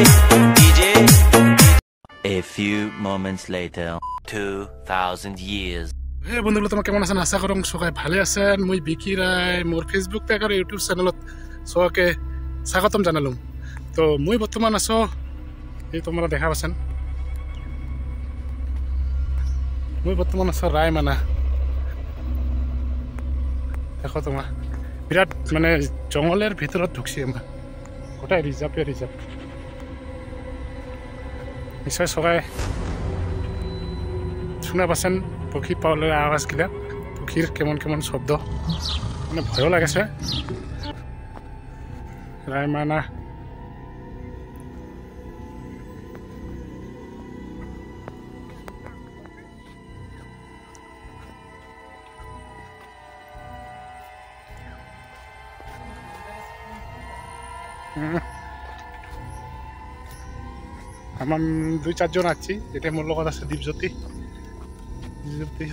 A few moments later, 2000 years. Hey বন্ধুগুলো তোমাক কেমন আছেন আশা করং সবাই ভালে আছেন মই বিকি রায় মোর ফেসবুক পেজ আর ইউটিউব চ্যানেলত সবাইকে স্বাগতম জানালুম তো মই বর্তমান আছো এই তোমরা দেখা পাচ্ছেন মই বর্তমান আছো রায়মানা দেখো তোমার বিরাট মানে জঙ্গলের ভিতৰত ঢুকছি আমরা গোটাই রিজার্ভ নিশ্চয় সবাই শুনা পাচ্ছেন পক্ষী পাওয়ার আওয়াজ গিলা পক্ষীর কেমন কেমন শব্দ মানে ভয়ও লাগেছে রায়মানা আমার 2-4 জন আছি এটা মোর লগত আছে দীপজ্যোতি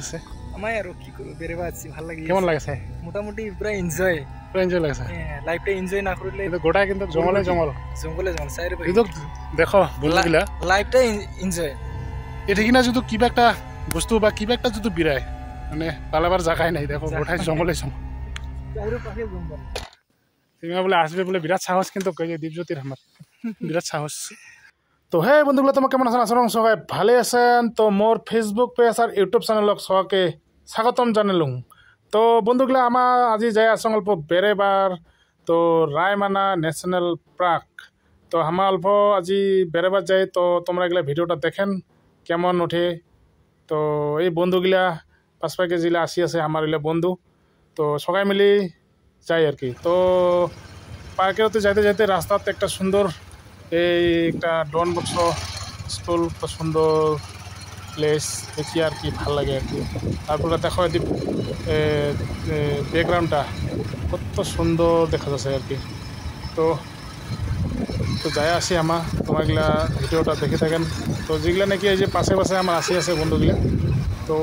আছে আমায় আর কি করব বেরেবা আছি ভালো লাগে কেমন লাগছে মোটামুটি পুরো এনজয় লাগছে লাইফটা এনজয় না করলে কিন্তু গোটা কিন্তু জঙ্গলে সাইরে কিন্তু দেখো বন্ধুগুলা লাইফটা এনজয় এটা কিনা যদি কিবা একটা বস্তু বা কিবা একটা যদি বিরায় মানে পালাবার জায়গায় নাই দেখো গোটাই জঙ্গলে চাইরে পাশে জঙ্গল তুমি বলে আসবে বলে বিরাট সাহস কিন্তু কই দীপজ্যোতির আমার বিরাট সাহস তো হে বন্ধুগুলো তোমার কেমন আছেন আসলে সবাই ভালে আছেন তো মোর ফেসবুক পেজ আর ইউটিউব চ্যানেলক সবাইকে স্বাগতম জানালুম তো বন্ধুগুলো আমার আজি যাই আসং অল্প বেড়েবার তো রায়মানা ন্যাশনাল পার্ক তো আমার অল্প আজি বেড়েবার যাই তো তোমরা এগুলা ভিডিওটা দেখেন কেমন ওঠে তো এই বন্ধুগুলা 5 কেজিলা আসি আছে আমার এগুলা বন্ধু তো সবাই মিলি যাই আর কি তো পার্কের তো যাইতে যাইতে রাস্তাতে একটা সুন্দর এই একটা ডন বক্স স্কুল সুন্দর প্লেস দেখি আর কি ভাল লাগে আর কি তারপরে দেখো এদি ব্যাকগ্রাউন্ডটা কত সুন্দর দেখা যাচ্ছে আর কি তো তো যাই আসি আমার তোমারগুলা ভিডিওটা দেখে থাকেন তো যেগুলা নাকি এই যে পাশে আমার আসি আছে বন্ধুগুলা তো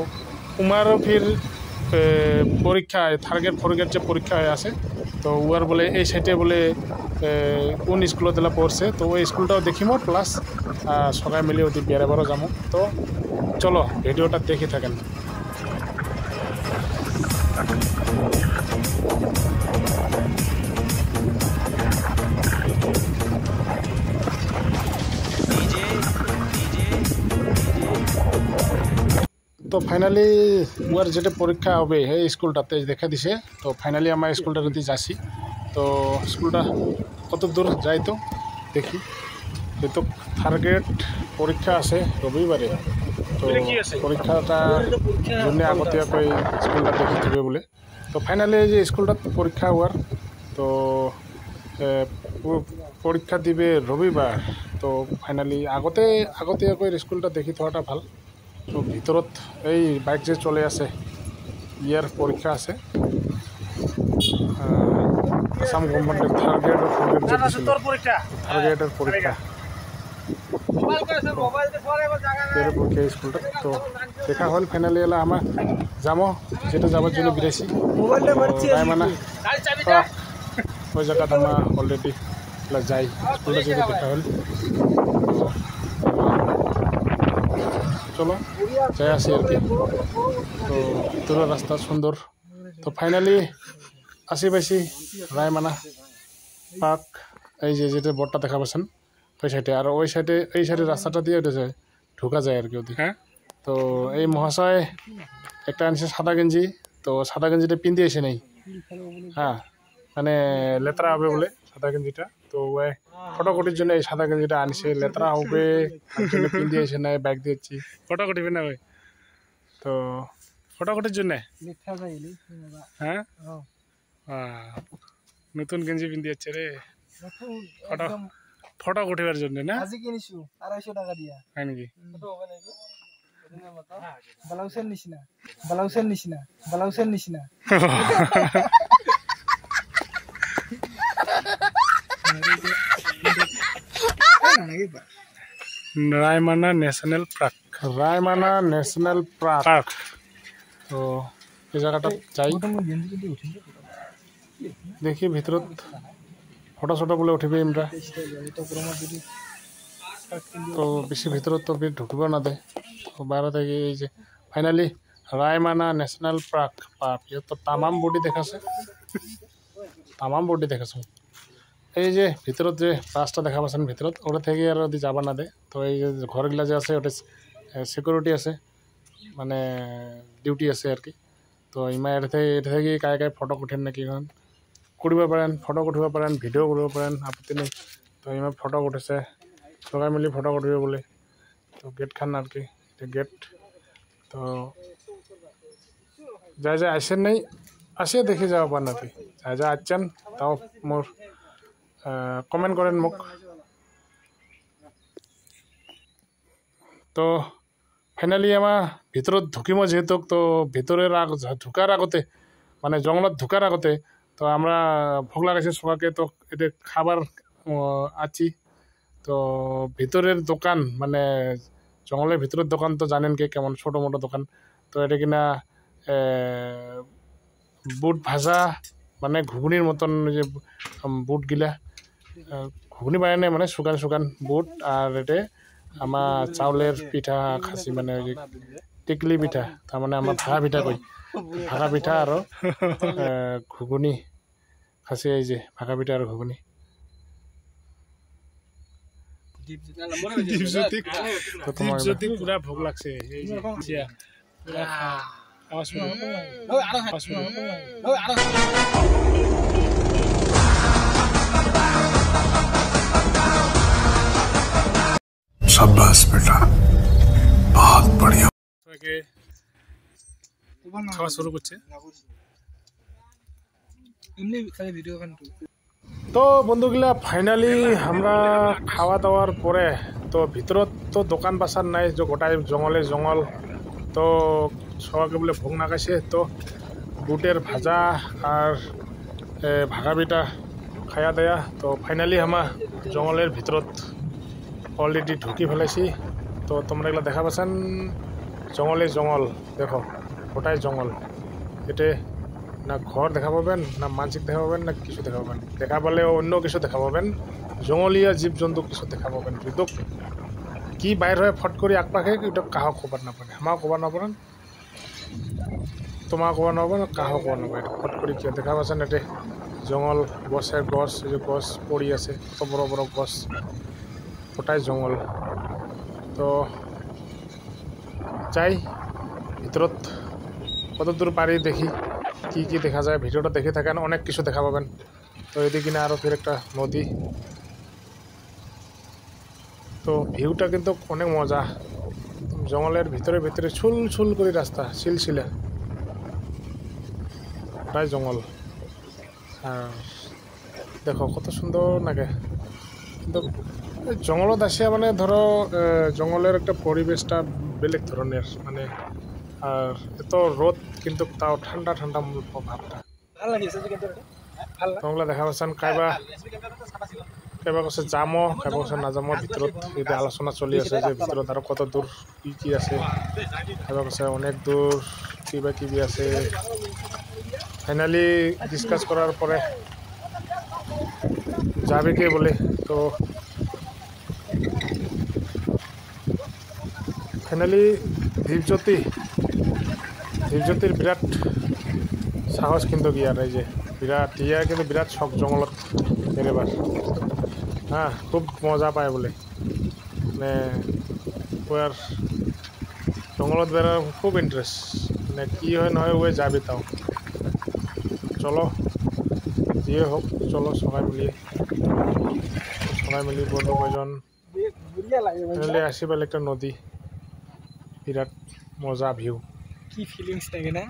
উমারও ফির পরীক্ষা থার্ড গ্রেড যে পরীক্ষা হয়ে আছে তো উয়ার বলে এই সাইডে বলে কোন স্কুলত দিলা পড়ছে তো ওই স্কুলটাও দেখিম প্লাস সবাই মিলে ওদি বেড়াবারও যাবো তো চলো ভিডিওটা দেখে থাকেন তো ফাইনালি উয়ার যেটা পরীক্ষা হবে এই স্কুলটাতে দেখা দিছে তো ফাইনালি আমার স্কুলটা যদি যাচ্ছি তো স্কুলটা কত দূর যাই তো দেখি যেহেতু থার্ড গ্রেড পরীক্ষা আছে রবিবারে তো পরীক্ষাটা জন্য আগতীয়াকৈ স্কুলটা দেখি থাকবে বলে তো ফাইনালি যে স্কুলটা পরীক্ষা হওয়ার তো পরীক্ষা দিবে রবিবার তো ফাইনালি আগতীয়াকৈ স্কুলটা দেখি থোৱাটা ভাল তো ভিতৰত এই বাইক যে চলে আছে ইয়ার পরীক্ষা আছে আসাম গভর্নমেন্টের থার্ড গ্রেড আর ফোর্থ গ্রেড যে পরীক্ষা থার্ড গ্রেডের পরীক্ষা স্কুলটা তো দেখা হল ফাইনালি এলা আমার যাবো যেটা যাবার জন্য বেরিয়েছি রায়মানা ওই জায়গাটা আমার অলরেডি যাই স্কুলটা যেটা দেখা হল চলো যাই আসি আর কি তো ভিতরের রাস্তা সুন্দর তো ফাইনালি আসি পাইছি রায়মানা পার্ক এই যে যেটা বোর্ডটা দেখা পাচ্ছেন ওই সাইডে আর ওই সাইডে এই সাইডে রাস্তাটা দিয়ে উঠেছে ঢোকা যায় আর কি ওদিকে হ্যাঁ তো এই মহাশয় একটা আনছে সাদা গেঞ্জি তো সাদা গেঞ্জিটা পিন্দি এসে নেই হ্যাঁ মানে লেতরা হবে বলে সাদা গেঞ্জিটা তো ওই ফটোকটির জন্য এই সাদা গেঞ্জিটা আনছে লেতরা হবে তার জন্য পিন্দি এসে নেয় বাইক দিয়েছি ফটোকটি না ভাই তো ফটোকটির জন্য হ্যাঁ নতুন গেঞ্জি পিন্দি যাচ্ছে রে ফটো উঠিবার জন্য না আজি কিনিছো 250 টাকা দিয়া হয় নাকি ফটো হবে নাকি ব্লাউজের নিচিনা রায়মানা ন্যাশনাল পার্ক তো এই জায়গাটা যাই দেখি ভিতৰত ফটো বলে উঠিবে আমৰা তো বেশি ভিতৰত তো ঢুকিব নাদে তো বাহিৰত থাকি এই যে ফাইনালি ৰায়মানা ন্যাশনাল পাৰ্ক ইয়াত তো তামাম বডি দেখাছে এই যে ভিতৰত যে ৰাস্তা দেখা পাচ্ছেন ভিতৰত ওটা থেকে আর যদি যাবা না দে তো এই যে ঘরগুলা যে আছে ওটা সিকিউরিটি আছে মানে ডিউটি আছে আর কি তো ইমা এটা থেকে কাই ফটো উঠেন নাকি এখন কৰিব পাৰেন ফটো উঠিব পাৰেন ভিডিও কৰিব পারেন আপত্তি নেই তো ইমা ফটো উঠেছে সবাই মিলি ফটো উঠিব বলে তো গেট খান আর কি এটা গেট তো যা আসেন নাই আসে দেখে যাব পারেন আর কি যা আসছেন তাও মোর কমেন্ট করেন মোক তো ফাইনালি আমাৰ ভিতৰত ঢুকিম যেহেতু তো ভিতরের ঢুকার আগতে মানে জঙ্গলত ঢুকার আগতে তো আমরা ভোগ লাগাইছে সবাইকে তো এটা খাবার আছি তো ভিতরের দোকান মানে জঙ্গলের ভিতরের দোকান তো জানেন কে কেমন ছোটো মোটো দোকান তো এটা কিনা বুট ভাজা মানে ঘুগুনির মতন যে বুটগিলা ঘুগুনি বানায় নাই মানে শুকান বুট আর এটা আমার চাউলের পিঠা খাসি মানে ওই যে টিকলি পিঠা তার মানে আমার ভাগা পিঠা কই ভাগা পিঠা আর ঘুগুনি খাসি এই যে ভাগা পিঠা আর ঘুগুনি দীপজ্যোতি পুরা ভোগ লাগছে এই যে আওয়াজ शाबाश बेटा बहुत बढ़िया খাওয়া শুরু করছে তো বন্ধুগুলা ফাইনালি আমরা খাওয়া দাওয়ার পরে তো ভিতরত তো দোকান বাসার নাই যে গোটাই জঙ্গল তো সবাইকে বলে ভোগ নাগাইছে তো বুটের ভাজা আর ভাগা পিঠা খায়া দেয়া তো ফাইনালি আমার জঙ্গলের ভিতরত অলরেডি ঢুকি ফেলাইছি তো তোমরা এগুলো দেখা পাচ্ছেন জঙ্গল দেখো গোটাই জঙ্গল এতে না ঘর দেখা পাবেন না মানসিক দেখা পাবেন না কিছু দেখা পাবেন দেখা পালে অন্য কিছু দেখা পাবেন জঙ্গলীয় জীবজন্তু কিছু দেখা পাবেন কিন্তু কি বাইর হয়ে ফট করে আকপাকে এটা কাহ খবর না পারে আমার খবর না পারেন তোমার খবর না পাবেন কাহ খবর না পারে ফট করে কি দেখা পাচ্ছেন এতে জঙ্গল গছের গছ এই যে গছ পড়ি আছে কত বড় বড় গছ গোটাই জঙ্গল তো যাই ভিতরত কত দূর পারি দেখি কি দেখা যায় ভিডিওটা দেখে থাকেন অনেক কিছু দেখা পাবেন তো এদিকে না আরও ফির একটা নদী তো ভিউটা কিন্তু অনেক মজা জঙ্গলের ভিতরে ছুল করে রাস্তা সিলসিলা প্রায় জঙ্গল আর দেখো কত সুন্দর লাগে কিন্তু জঙ্গলত আসিয়া মানে ধরো জঙ্গলের একটা পরিবেশটা বেলেগ ধরনের মানে আর এত রোদ কিন্তু তাও ঠান্ডা ভাবটা তোমরা দেখা পাচ্ছেন কাইবা কৈছে যামো কাইবা কৈছে নাযামো ভিতৰত এই আলোচনা চলি আছে যে ভিতৰত আৰু কত দূর কি আছে কাইবা কৈছে অনেক দূর কিবি আছে ফাইনালি ডিসকাস করার পরে যাবে কে বলে তো ফাইনালি দীপজ্যোতির বিরাট সাহস কিন্তু গিয়ার এই যে ইয়া কিন্তু বিরাট শখ জঙ্গলত বেরোবার হ্যাঁ খুব মজা পায় বলে মানে ওর জঙ্গলত বেরোর খুব ইন্টারেস্ট মানে কি হয় নহয় ওই যাবি তাও চলো যিয়ে হোক চলো সবাই মিলি বন্ধু কয়জন আসি পেলে একটা নদী বিরাট মজা ভিউ কি ফিলিংস থাকে না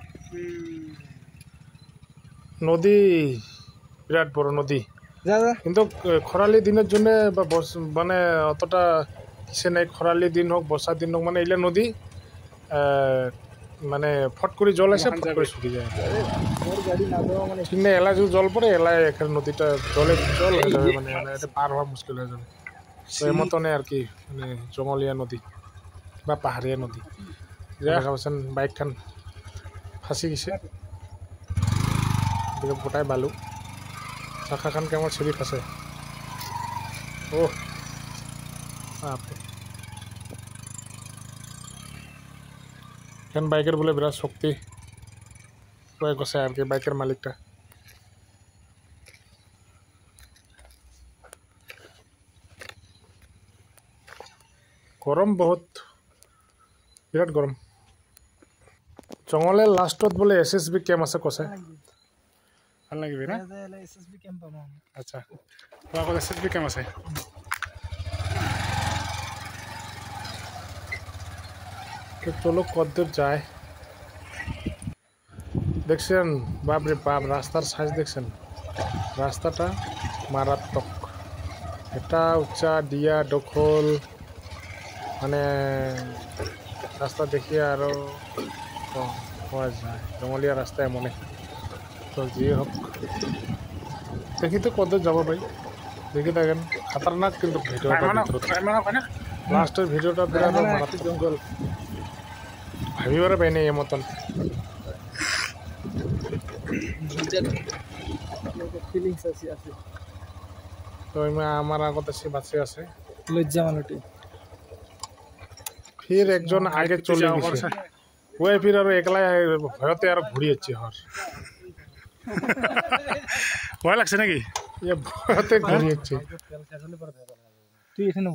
নদী বিরাট বড় নদী কিন্তু খরালি দিনের জন্য মানে অতটা কিসে নাই খরালি দিন হোক বর্ষার দিন হোক মানে এলে নদী মানে ফট করে জল আসে ফট করে শুকিয়ে যায় ঠিক না এলা যদি জল পড়ে এলায় এখানে নদীটা জল হয়ে যাবে মানে এটা পার হওয়া মুশকিল হয়ে যাবে তো এমতনে আর কি মানে জঙ্গলীয়া নদী বা পাহাড়িয়া নদী দেখা পাচ্ছেন বাইকখান ফাঁসি গেছে গোটাই বালু চাকাখান কেমন ছিঁড়ি ফাঁসে ও এখন বাইকের বলে বিরাট শক্তি প্রয়োগ করছে আর কি বাইকের মালিকটা। গরম বহুত, বিরাট গরম। জঙ্গলের লাস্টত বলে SSB ক্যাম্প আছে কছে, ভাল লাগবে না? SSB ক্যাম্প পাবো। আচ্ছা, তোমার SSB ক্যাম্প আছে। তো চলো কতদূর যায় দেখছেন? বাপরে বাপ, রাস্তার সাইজ দেখছেন? রাস্তাটা মারাত্মক। এটা উচ্চা দিয়া দখল, মানে রাস্তা দেখিয়ে আরও হওয়া যায়। জঙ্গলীয়া রাস্তা এমনে। তো যে হোক, দেখি তো কত যাব ভাই, দেখি থাকেন। খাতারনাক কিন্তু ভিডিওটা, লাস্টের ভিডিওটা বিরাট মারাত্মক। জঙ্গল ভাবিবারে পাই নাই এ মতন। তো আমার আগত আছে বাঁচে আছে লজ্জা মানটি। ফির একজন আগে চলে গেছে, ওই ফির আর একলাই ভয়তে আর ঘুরিয়েছে। হর ভয় লাগছে নাকি? ভয়তে ঘুরিয়েছে। তুই এখানে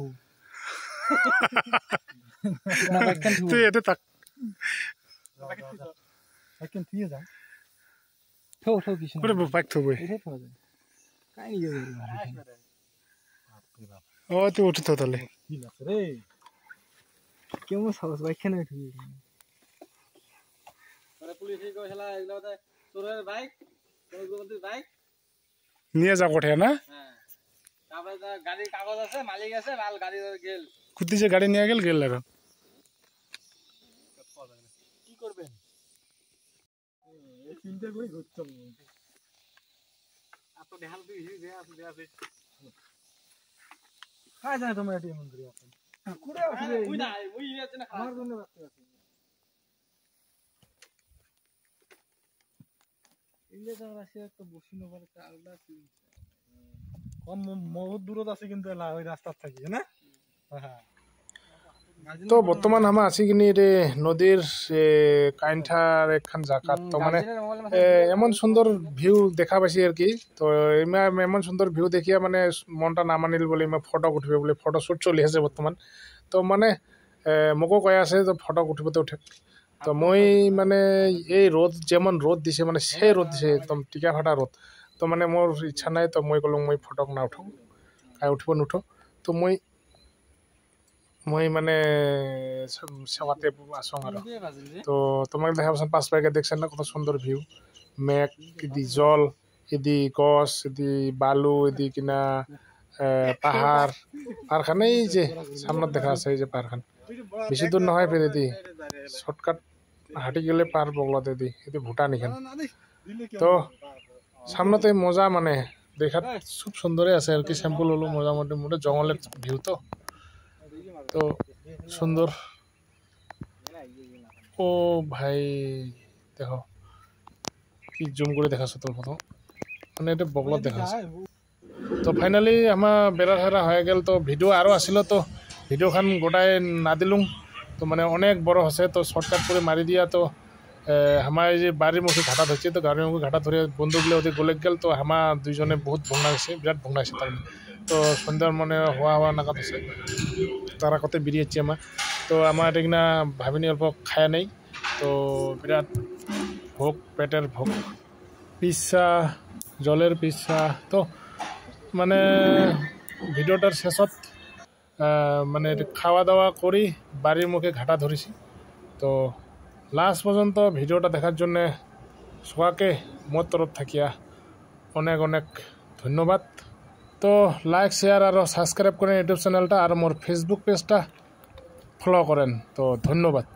তুই এতে থাক। বাইক থবই। ও তুই উঠে তো তাহলে কেমন সাহস বাইকখানে নিয়ে যা কোঠে না? গাড়ির কাগজ আছে, মালিক আছে, মাল গাড়ি গেল কুতি যে গাড়ি নিয়ে গেল গেল। এখন কি করবেন? চিন্তা করে ঘুরতে কাজ জানে তোমার এটি মন্দির এখন কুড়ে আসবে আমার জন্য রাখতে আছে। ইংরেজ রাশিয়া একটা বসি নবার আলাদা কম বহুত দূরত আছে কিন্তু ওই রাস্তার থাকি না। হ্যাঁ, তো বর্তমান আমরা আছি কিনি রে নদীর কাইন্ঠার একখান জায়গাত। তো মানে এমন সুন্দর ভিউ দেখা পাইছি আর কি। তো এমন সুন্দর ভিউ দেখিয়া মানে মনটা না মানিল বলে ফটো উঠিবে বলে ফটো শ্যুট চলি আছে বর্তমান। তো মানে মোকো কৈ আছে যে ফটো উঠিবতে উঠে। তো মই মানে এই রোদ যেমন রোদ দিছে, মানে সেই রোদ দিছে একদম টিকা ফাটা রোদ। তো মানে মোর ইচ্ছা নাই। তো মই কলো মই ফটো না উঠো, কাই উঠিব নুঠো। তো মই মানে সেবাতে আসং আর। তো তোমাকে দেখা পাচ্ছেন পাঁচ পাইকে দেখছেন না কত সুন্দর ভিউ। মেঘ, এদি জল, এদি গছ, এদি বালু, এদি কিনা পাহাড়। পাহাড়খান এই যে সামনে দেখা আছে, এই যে পাহাড়খান বেশি দূর নহয়। ফের এদি শর্টকাট হাঁটি গেলে পাহাড় বগলাতে দি এদি ভুটান এখান। তো সামনেতে মজা, মানে দেখাত খুব সুন্দরই আছে আর কি। স্যাম্পল হলো মোটামুটি মোটে জঙ্গলের ভিউ। তো সুন্দর। ও ভাই দেখো কি জুম করে দেখাচ্ছ তোর ফটো, মানে এটা বগলত দেখাচ্ছে। তো ফাইনালি আমার বেড়া ফেরা হয়ে গেল। তো ভিডিও আরও আসিল, তো ভিডিওখান গোটাই না দিলুম। তো মানে অনেক বড় হচ্ছে, তো শর্টকাট করে মারি দিয়া। তো আমার এই যে বাড়ির মুখে ঘাটা ধরছে, তো গাড়ির মুখে ঘাটা ধরে বন্ধুগুলো ওদের গলে গেল। তো আমার দুইজনে বহুত ভোগনা গেছে, বিরাট ভোগনা গেছে তার। তো সন্ধ্যার মনে হওয়া নাগাদ হচ্ছে, তারা কত বেরিয়েছি আমার। তো আমার এটা কিনা ভাবিনি অল্প খায়া নেই। তো বিরাট ভোগ, পেটের ভোগ, পিসা, জলের পিসা। তো মানে ভিডিওটার শেষত মানে খাওয়া দাওয়া করি বাড়ির মুখে ঘাটা ধরেছি। তো লাস্ট পর্যন্ত ভিডিওটা দেখার জন্যে সবাইকে মোর তরফ থাকিয়া অনেক অনেক ধন্যবাদ। তো লাইক, শেয়ার আর সাবস্ক্রাইব করেন ইউটিউব চ্যানেলটা, আর মোর ফেসবুক পেজটা ফলো করেন। তো ধন্যবাদ।